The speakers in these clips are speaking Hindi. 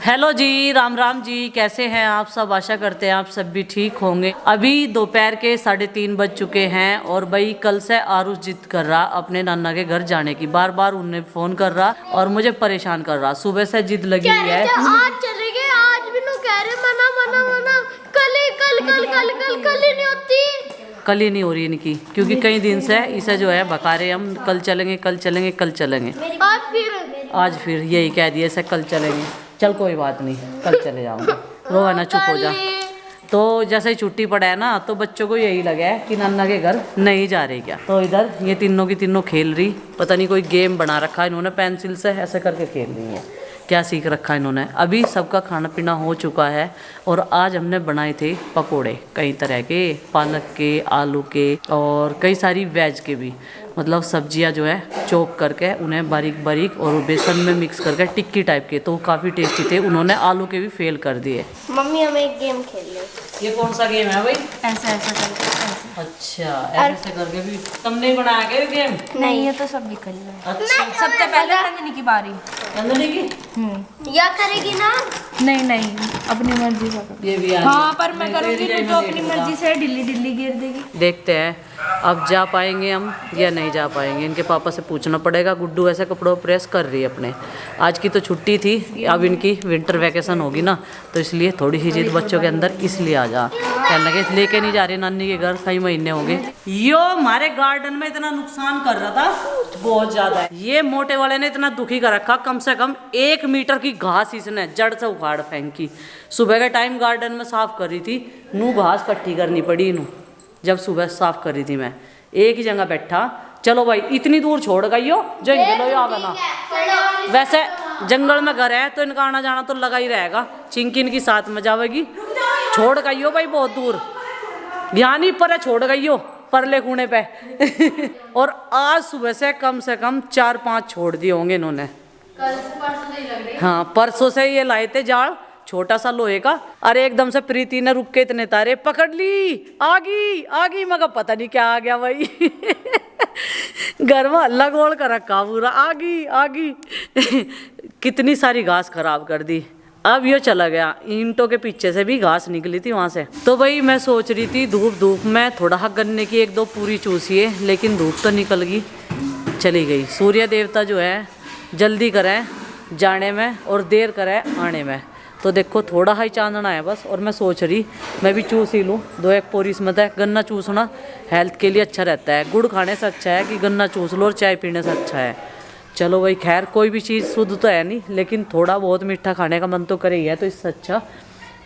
हेलो जी, राम राम जी। कैसे हैं आप सब? आशा करते हैं आप सब भी ठीक होंगे। अभी दोपहर के 3:30 बज चुके हैं और भाई कल से आरुष जिद कर रहा अपने नाना के घर जाने की। बार बार उन्हें फोन कर रहा और मुझे परेशान कर रहा। सुबह से जिद लगी हुई है। आज चलेंगे, आज भी नो कह रहे मना मना मना। कल ही नहीं होती। कल ही नहीं हो रही इनकी, क्योंकि कई दिन से इसे जो है भगा रहे हम, कल चलेंगे कल चलेंगे कल चलेंगे। आज फिर यही कह दिया इसे कल चलेंगे। चल कोई बात नहीं, कल चले जाऊंगा। रो है ना, चुप हो जा। तो जैसे ही छुट्टी पड़ा है ना, तो बच्चों को यही लगा है कि नाना के घर नहीं जा रही क्या। तो इधर ये तीनों की तीनों खेल रही, पता नहीं कोई गेम बना रखा है इन्होंने, पेंसिल से ऐसे करके खेल रही है। क्या सीख रखा है इन्होंने। अभी सबका खाना पीना हो चुका है और आज हमने बनाए थे पकोड़े, कई तरह के, पालक के, आलू के और कई सारी वेज के भी। मतलब सब्जियां जो है चॉप करके उन्हें बारीक बारीक और बेसन में मिक्स करके टिक्की टाइप के, तो काफ़ी टेस्टी थे। उन्होंने आलू के भी फेल कर दिए। मम्मी हमें एक गेम खेल ले। ये कौन सा गेम है भाई? ऐसा ऐसा करके ऐसे। अच्छा, ऐसे करके भी तुमने ही बनाया क्या ये गेम? नहीं, ये तो सब निकल रहा है। अच्छा, सबसे पहले नंदनी की बारी। नंदनी की या करेगी ना? नहीं नहीं, अपनी मर्जी से कर। ये भी आ हाँ, पर मैं करूँगी तो जो अपनी मर्जी से ढिल्ली ढिल्ली गिर देगी। देखते हैं अब जा पाएंगे हम या नहीं जा पाएंगे। इनके पापा से पूछना पड़ेगा। गुड्डू ऐसे कपड़ों प्रेस कर रही है अपने। आज की तो छुट्टी थी, अब इनकी विंटर वैकेशन होगी ना, तो इसलिए थोड़ी सी जिद बच्चों के अंदर, इसलिए आ जा। कहने लगे लेके नहीं जा रहे नानी के घर, कई महीने हो गए। यो हमारे गार्डन में इतना नुकसान कर रहा था, बहुत ज्यादा है। ये मोटे वाले ने इतना दुखी कर रखा, कम से कम 1 मीटर की घास इसने जड़ से उखाड़ फेंकी। सुबह के टाइम गार्डन में साफ कर रही थी, नू घास इकट्ठी करनी पड़ी इनू। जब सुबह साफ कर रही थी मैं, एक ही जगह बैठा। चलो भाई, इतनी दूर छोड़ गई हो जंगल आवे ना। वैसे जंगल में घर है तो इनका आना जाना तो लगा ही रहेगा। चिंकी इनकी साथ में जावेगी। छोड़ गई हो भाई बहुत दूर, यहाँ नहीं पर छोड़ गई हो परले खूने पे। और आज सुबह से कम 4-5 छोड़ दिए होंगे इन्होंने। हाँ, परसों से ये लाए थे जाल, छोटा सा लोहे का। अरे एकदम से प्रीति ने रुक के इतने तारे पकड़ ली, आगी मगर पता नहीं क्या आ गया भाई। घर में हल्ला गोल कर रखा पूरा, आगी। कितनी सारी घास खराब कर दी। अब ये चला गया, ईंटों के पीछे से भी घास निकली थी वहां से। तो भाई मैं सोच रही थी धूप में थोड़ा हक गन्ने की 1-2 पूरी चूसिए, लेकिन धूप तो निकल गई, चली गई। सूर्य देवता जो है जल्दी करें जाने में और देर करें आने में। तो देखो थोड़ा ही चांदना है बस, और मैं सोच रही मैं भी चूस ही लूँ 2-1 पोरी। इसमें गन्ना चूसना हेल्थ के लिए अच्छा रहता है। गुड़ खाने से अच्छा है कि गन्ना चूस लो, और चाय पीने से अच्छा है। चलो भाई, खैर कोई भी चीज़ शुद्ध तो है नहीं, लेकिन थोड़ा बहुत मीठा खाने का मन तो करे ही है, तो इससे अच्छा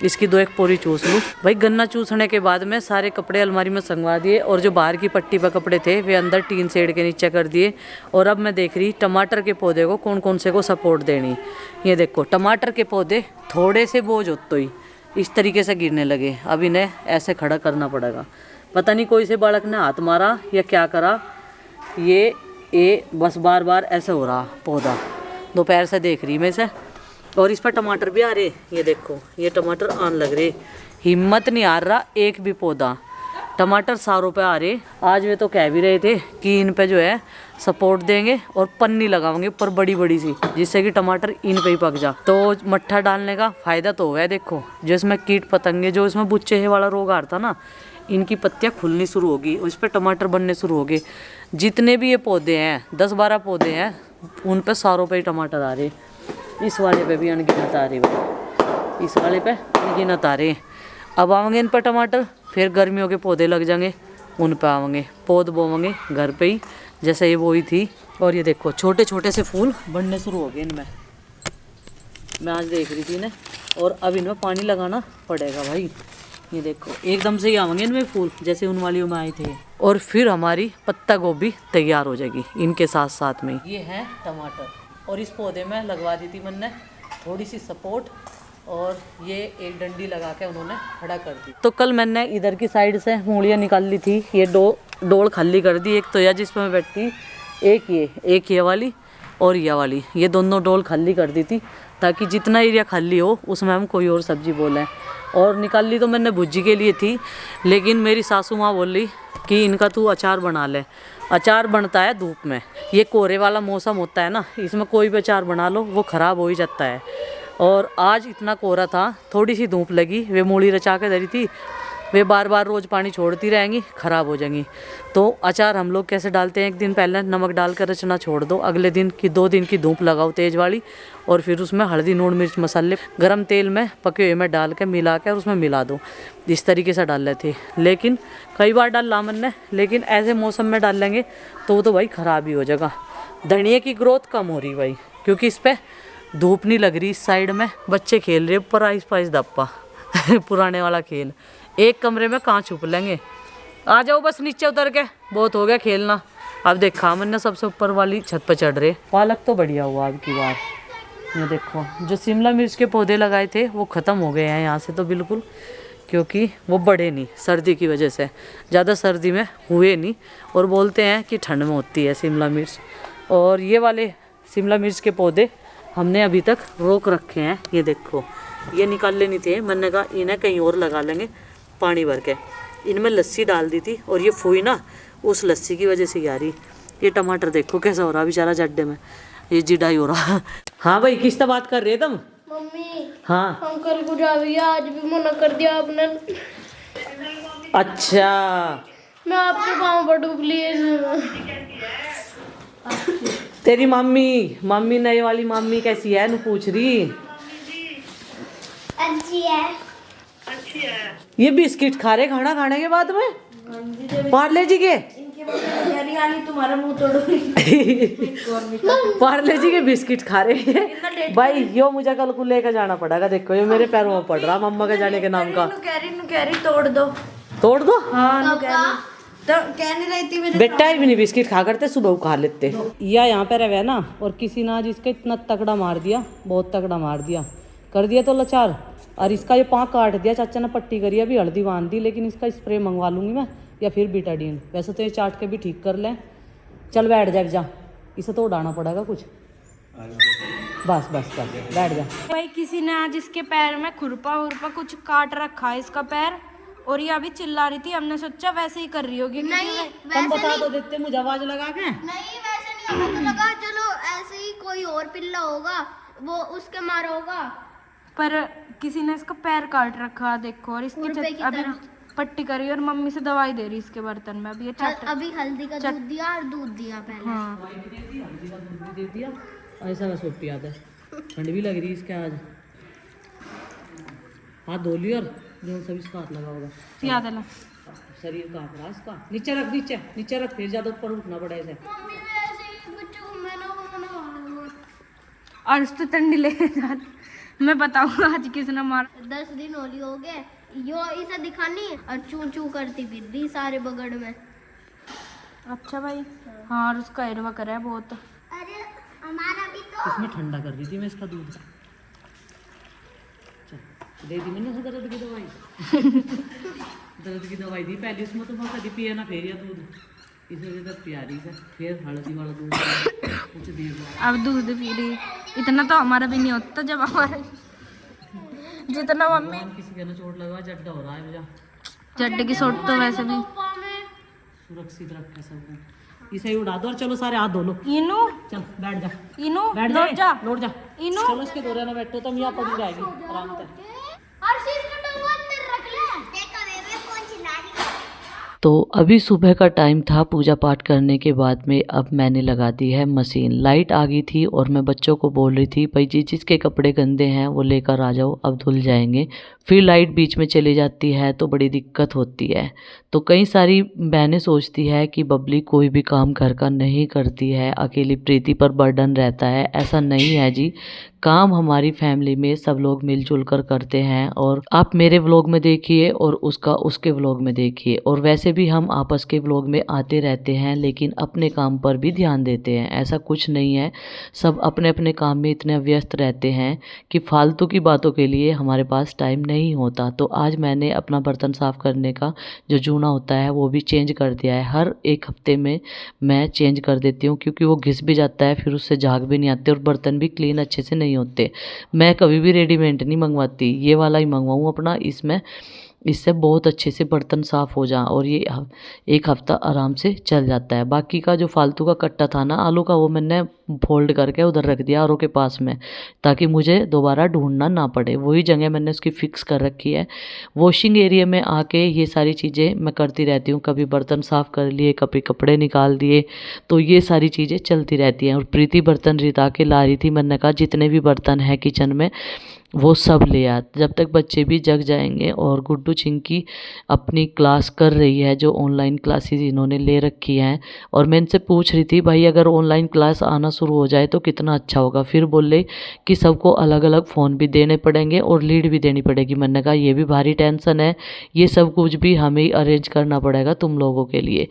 इसकी 2-1 पोरी चूस लूँ। भाई गन्ना चूसने के बाद में सारे कपड़े अलमारी में संगवा दिए, और जो बाहर की पट्टी पर कपड़े थे वे अंदर टीन शेड के नीचे कर दिए। और अब मैं देख रही टमाटर के पौधे को कौन कौन से को सपोर्ट देनी। ये देखो टमाटर के पौधे थोड़े से बोझ होते ही इस तरीके से गिरने लगे। अब इन्हें ऐसे खड़ा करना पड़ेगा। पता नहीं कोई से बालक ने हाथ मारा या क्या करा, ये बस बार बार ऐसे हो रहा पौधा। दोपहर से देख रही मैं इसे, और इस पर टमाटर भी आ रहे। ये देखो ये टमाटर आन लग रहे, हिम्मत नहीं आ रहा एक भी पौधा। टमाटर सारों पे आ रहे। आज वे तो कह भी रहे थे कि इन पे जो है सपोर्ट देंगे और पन्नी लगाएंगे ऊपर बड़ी बड़ी सी, जिससे कि टमाटर इन पे ही पक जा। तो मट्ठा डालने का फ़ायदा तो है। देखो जो इसमें कीट पतंगे, जो इसमें बुच्चे वाला रोग आ रहा था ना, इनकी पत्तियाँ खुलनी शुरू होगी और इस पर टमाटर बनने शुरू हो गए। जितने भी ये पौधे हैं 10-12 पौधे हैं, उन पे सारों पे ही टमाटर आ रहे। इस वाले पे भी अनगिनत आ रहे, इस वाले पे अनगिनत आ रहे। अब आवेंगे इन पर टमाटर, फिर गर्मियों के पौधे लग जाएंगे, उन पे आवेंगे, पौध बोवेंगे घर पे ही, जैसे ये वही थी। और ये देखो छोटे छोटे से फूल बढ़ने शुरू हो गए इनमें। मैं आज देख रही थी इन्हें, और अब इनमें पानी लगाना पड़ेगा भाई। ये देखो एकदम से ही आवेंगे इनमें फूल, जैसे उन वालियों में आए थे। और फिर हमारी पत्ता गोभी तैयार हो जाएगी इनके साथ साथ में। ये है टमाटर, और इस पौधे में लगवा दी थी मैंने थोड़ी सी सपोर्ट, और ये एक डंडी लगा के उन्होंने खड़ा कर दी। तो कल मैंने इधर की साइड से मूलियाँ निकाल ली थी, ये डोल खाली कर दी। एक तो यह जिसमें मैं बैठती, एक ये वाली और यह वाली, ये दोनों डोल खाली कर दी थी, ताकि जितना एरिया खाली हो उसमें हम कोई और सब्जी बोलें। और निकाल ली तो मैंने भुजी के लिए थी, लेकिन मेरी सासू माँ बोल रही कि इनका तू अचार बना ले। अचार बनता है धूप में, ये कोहरे वाला मौसम होता है ना, इसमें कोई भी अचार बना लो वो ख़राब हो ही जाता है। और आज इतना कोहरा था, थोड़ी सी धूप लगी, वे मूली रचा के धरी थी, वे बार बार रोज़ पानी छोड़ती रहेंगी, ख़राब हो जाएंगी। तो अचार हम लोग कैसे डालते हैं, एक दिन पहले नमक डालकर रचना छोड़ दो, अगले दिन की 2 दिन की धूप लगाओ तेज़ वाली, और फिर उसमें हल्दी नून मिर्च मसाले गरम तेल में पके हुए में डाल के मिला के और उसमें मिला दो। इस तरीके से डाल लेते, लेकिन कई बार डाल ला मन ने, लेकिन ऐसे मौसम में डाल लेंगे तो भाई ख़राब ही हो जाएगा। धनिया की ग्रोथ कम हो रही भाई, क्योंकि इस पर धूप नहीं लग रही। इस साइड में बच्चे खेल रहे ऊपर आइस पाइस दप्पा पुराने वाला खेल, एक कमरे में कहाँ छुप लेंगे। आ जाओ बस नीचे उतर के, बहुत हो गया खेलना। अब देखा मैंने सबसे ऊपर वाली छत पर चढ़ रहे। पालक तो बढ़िया हुआ अब की बार। ये देखो जो शिमला मिर्च के पौधे लगाए थे वो ख़त्म हो गए हैं यहाँ से तो बिल्कुल, क्योंकि वो बढ़े नहीं सर्दी की वजह से, ज़्यादा सर्दी में हुए नहीं, और बोलते हैं कि ठंड में होती है शिमला मिर्च। और ये वाले शिमला मिर्च के पौधे हमने अभी तक रोक रखे हैं। ये देखो ये निकाल लेनी थे, मैंने कहा इन्हें कहीं और लगा लेंगे पानी भर के। इनमें लस्सी डाल दी थी और ये फूई ना उस लस्सी की वजह से ही आ रही। ये टमाटर देखो कैसा हो रहा बेचारा जड्डे में, ये जिडाई हो रहा। हाँ भाई किससे बात कर रहे तुम? मम्मी हाँ अंकल को जा भैया, आज भी मना कर दिया आपने। अच्छा मैं आपके पाँव पड़ू प्लीज। तेरी मम्मी नई वाली मम्मी कैसी है? पूछ रही। अच्छी है। ये बिस्किट खा रहे खाना खाने के बाद में, पार्ले जी के तुम्हारा मुंह तोड़ूंगी। पार्ले जी के बिस्किट खा रहे हैं भाई। यो मुझे कल को लेकर जाना पड़ेगा। देखो ये मेरे पैरों में पड़ रहा मम्मा के जाने के नाम का। कह रही तोड़ दो। तोड़ दो? हाँ तो कहने रही थी मेरे बेटा ही भी नहीं बिस्किट खा करते, सुबह खा लेते। या यहाँ पे रहे ना, और किसी ने आज इसका इतना तगड़ा मार दिया, बहुत तगड़ा मार दिया, कर दिया तो लाचार। और इसका ये पाँव काट दिया, चाचा ने पट्टी करी, अभी हल्दी बांध दी, लेकिन इसका स्प्रे मंगवा लूँगी मैं, या फिर बीटाडीन। वैसे तो ये चाट के भी ठीक कर लें। चल बैठ जा, इसे तो उड़ाना पड़ेगा कुछ। बस बैठ जा। भाई किसी ने आज इसके पैर में खुरपा कुछ काट रखा है इसका पैर, और ये अभी चिल्ला रही थी। हमने सोचा वैसे ही कर रही होगी। नहीं तुम बता तो देते मुझे आवाज लगा के। नहीं वैसे नहीं होगा, तो लगा चलो ऐसे ही कोई और पिल्ला होगा, वो उसके मारा होगा। पर किसी ने इसका पैर काट रखा देखो, और इसकी अभी पट्टी करी और मम्मी से दवाई दे रही इसके बर्तन में। अभी ये अभी हल्दी का दूध दिया और दूध दिया पहले। हाँ दे दिया ऐसा मैं सूप पिया था। ठंड भी लग रही इसके आज। हाथ धो लियो और जो सभी इसका हाथ लगा होगा याद है। शरीर कांप रहा इसका। नीचे रख फिर ज्यादा ऊपर उठना पड़ा ऐसे। मम्मी ने ऐसे ही बच्चों को मैंने और उस तो ठंडी ले जाती। मैं बताऊंगा आज किसने मारा। 10 दिन होली हो गए, यो इसे दिखानी और चू चू करती फिर दी सारे बगड़ में। अच्छा भाई। हाँ और उसका एरवा करा है बहुत। अरे हमारा भी तो इसमें ठंडा कर दी थी मैं इसका दूध। दे दी मैंने उसे दर्द की दवाई। दर्द की दवाई दी पहले, उसमें तो मैं कभी पिया ना फिर या दूध, इस वजह से पिया रही है। फिर हल्दी वाला दूध कुछ दे दो। अब दूध पी रही। इतना तो हमारा भी नहीं होता जब हमारा जितना मम्मी। किसी के ना चोट लगा जड्डा हो रहा है मुझे। चड्डे की चोट तो वैसे भी सुरक्षित रखे सबको। इसे ही उड़ा दो और चलो सारे हाथ धो लो। इनू चल बैठ जा, इनू बैठ लौट जा लौट जा। इनू। चलो इसके दौरे ना बैठो, तुम यहाँ पड़ी रहेगी आराम से। और शीश का टंगा अंदर रख ले। देखो बेबे कौन चिल्ला रही है। तो अभी सुबह का टाइम था पूजा पाठ करने के बाद में। अब मैंने लगा दी है मशीन। लाइट आ गई थी और मैं बच्चों को बोल रही थी भाई जी जिसके कपड़े गंदे हैं वो लेकर आ जाओ, अब धुल जाएंगे। फिर लाइट बीच में चली जाती है तो बड़ी दिक्कत होती है। तो कई सारी बहनें सोचती है कि बबली कोई भी काम घर का नहीं करती है, अकेली प्रीति पर बर्डन रहता है। ऐसा नहीं है जी, काम हमारी फैमिली में सब लोग मिलजुल कर करते हैं। और आप मेरे व्लॉग में देखिए और उसका उसके व्लॉग में देखिए, और वैसे भी हम आपस के व्लॉग में आते रहते हैं, लेकिन अपने काम पर भी ध्यान देते हैं। ऐसा कुछ नहीं है, सब अपने अपने काम में इतने व्यस्त रहते हैं कि फालतू की बातों के लिए हमारे पास टाइम नहीं होता। तो आज मैंने अपना बर्तन साफ़ करने का जो जूना होता है वो भी चेंज कर दिया है। हर एक हफ्ते में मैं चेंज कर देती हूँ, क्योंकि वो घिस भी जाता है, फिर उससे झाग भी नहीं आते और बर्तन भी क्लीन अच्छे से नहीं होते। मैं कभी भी रेडीमेड नहीं मंगवाती, ये वाला ही मंगवाऊँ अपना। इसमें इससे बहुत अच्छे से बर्तन साफ़ हो जाए और ये एक हफ्ता आराम से चल जाता है। बाकी का जो फालतू का कट्टा था ना आलू का, वो मैंने फोल्ड करके उधर रख दिया आरओ के पास में, ताकि मुझे दोबारा ढूंढना ना पड़े। वही जगह मैंने उसकी फिक्स कर रखी है। वॉशिंग एरिया में आके ये सारी चीज़ें मैं करती रहती हूँ, कभी बर्तन साफ़ कर लिए, कभी कपड़े निकाल दिए, तो ये सारी चीज़ें चलती रहती हैं। और प्रीति बर्तन रिता के ला रही थी, मैंने कहा जितने भी बर्तन हैं किचन में वो सब ले आ, जब तक बच्चे भी जग जाएंगे। और गुड्डू चिंकी अपनी क्लास कर रही है, जो ऑनलाइन क्लासेस इन्होंने ले रखी हैं। और मैं इनसे पूछ रही थी भाई अगर ऑनलाइन क्लास आना शुरू हो जाए तो कितना अच्छा होगा। फिर बोले कि सबको अलग अलग फ़ोन भी देने पड़ेंगे और लीड भी देनी पड़ेगी। मैंने कहा ये भी भारी टेंशन है, ये सब कुछ भी हमें ही अरेंज करना पड़ेगा तुम लोगों के लिए।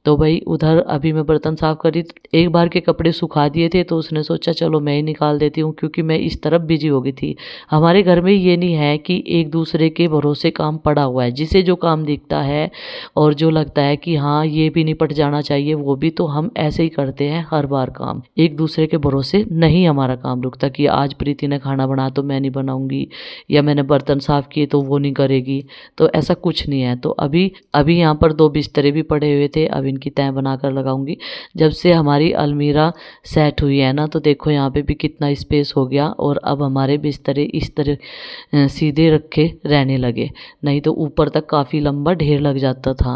तो भाई उधर अभी मैं बर्तन साफ़ करी, एक बार के कपड़े सुखा दिए थे तो उसने सोचा चलो मैं ही निकाल देती हूँ, क्योंकि मैं इस तरफ बिजी हो गई थी। हमारे घर में ये नहीं है कि एक दूसरे के भरोसे काम पड़ा हुआ है, जिसे जो काम दिखता है और जो लगता है कि हाँ ये भी निपट जाना चाहिए वो भी, तो हम ऐसे ही करते हैं हर बार काम। एक दूसरे के भरोसे नहीं हमारा काम रुकता कि आज प्रीति ने खाना बनाया तो मैं नहीं बनाऊंगी, या मैंने बर्तन साफ़ किए तो वो नहीं करेगी, तो ऐसा कुछ नहीं है। तो अभी यहाँ पर 2 बिस्तरे भी पड़े हुए थे, अब इनकी तय बनाकर लगाऊंगी। जब से हमारी अलमीरा सेट हुई है ना, तो देखो यहाँ पे भी कितना स्पेस हो गया। और अब हमारे बिस्तरे इस तरह सीधे रखे रहने लगे, नहीं तो ऊपर तक काफ़ी लंबा ढेर लग जाता था।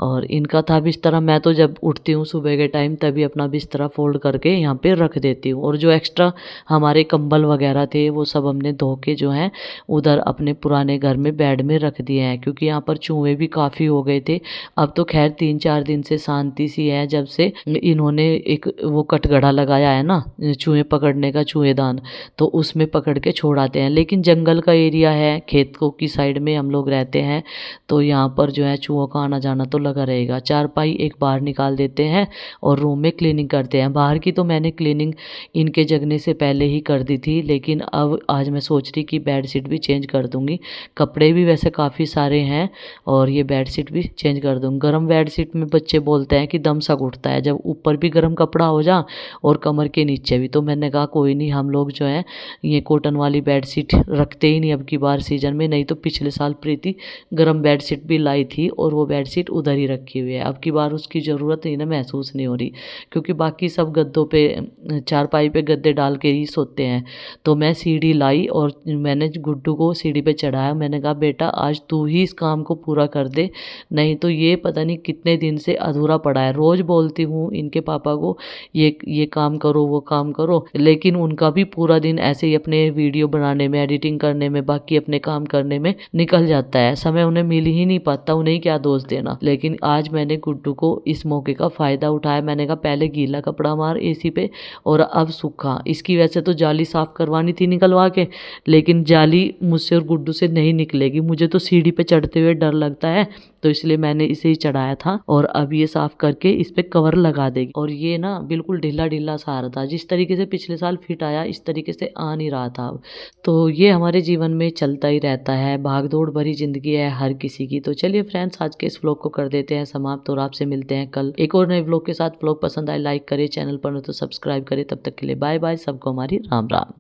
और इनका था बिस्तरा, मैं तो जब उठती हूँ सुबह के टाइम तभी अपना बिस्तरा फोल्ड करके यहाँ पे रख देती हूँ। और जो एक्स्ट्रा हमारे कंबल वगैरह थे वो सब हमने धो के जो है उधर अपने पुराने घर में बेड में रख दिए हैं, क्योंकि यहाँ पर चूहे भी काफ़ी हो गए थे। अब तो खैर 3-4 दिन से शांति सी है, जब से इन्होंने एक वो कटघड़ा लगाया है ना चूहे पकड़ने का, चूहेदान, तो उसमें पकड़ के छोड़ाते हैं। लेकिन जंगल का एरिया है, खेत को की साइड में हम लोग रहते हैं, तो यहाँ पर जो है चूहों का आना जाना तो लगा रहेगा। चारपाई एक बाहर निकाल देते हैं और रूम में क्लीनिंग करते हैं। बाहर की तो मैंने क्लीनिंग इनके जगने से पहले ही कर दी थी, लेकिन अब आज मैं सोच रही कि बेडशीट भी चेंज कर दूंगी। कपड़े भी वैसे काफ़ी सारे हैं और ये बेडशीट भी चेंज कर दूँगी। गर्म बेडशीट में बच्चे बोलते हैं कि दम सा घुटता है, जब ऊपर भी गर्म कपड़ा हो जा और कमर के नीचे भी। तो मैंने कहा कोई नहीं, हम लोग जो है ये कॉटन वाली बेडशीट रखते ही नहीं अब की बार सीजन में। नहीं तो पिछले साल प्रीति गर्म बेडशीट भी लाई थी और वो बेडशीट उधर ही रखी हुई है। अब की बार उसकी ज़रूरत ही ना महसूस नहीं हो रही, क्योंकि बाकी सब गद्दों पे चारपाई पे गद्दे डाल के ही सोते हैं। तो मैं सीढ़ी लाई और मैंने गुड्डू को सीढ़ी पे चढ़ाया। मैंने कहा बेटा आज तू ही इस काम को पूरा कर दे, नहीं तो ये पता नहीं कितने दिन से अधूरा पड़ा है। रोज़ बोलती हूँ इनके पापा को ये काम करो वो काम करो, लेकिन उनका भी पूरा दिन ऐसे ही अपने वीडियो बनाने में, एडिटिंग करने में, बाकी अपने काम करने में निकल जाता है। समय उन्हें मिल ही नहीं पाता, उन्हें क्या दोष देना। लेकिन आज मैंने गुड्डू को इस मौके का फ़ायदा उठाया। मैंने कहा पहले गीला कपड़ा मार एसी पे और अब सूखा। इसकी वजह से तो जाली साफ़ करवानी थी निकलवा के, लेकिन जाली मुझसे और गुड्डू से नहीं निकलेगी। मुझे तो सीढ़ी पे चढ़ते हुए डर लगता है, तो इसलिए मैंने इसे ही चढ़ाया था। और अब ये साफ़ करके इस पे कवर लगा देगी। और ये ना बिल्कुल ढीला ढीला सा आ रहा था, जिस तरीके से पिछले साल फिट आया इस तरीके से आ नहीं रहा था। तो ये हमारे जीवन में चलता ही रहता है, भाग दौड़ भरी जिंदगी है हर किसी की। तो चलिए फ्रेंड्स, आज के इस व्लॉग को कर देते हैं समाप्त और आपसे मिलते हैं कल एक और नए व्लॉग के साथ। व्लॉग पसंद आए लाइक करें, चैनल पर हो तो सब्सक्राइब करें। तब तक के लिए बाय बाय, सबको हमारी राम राम।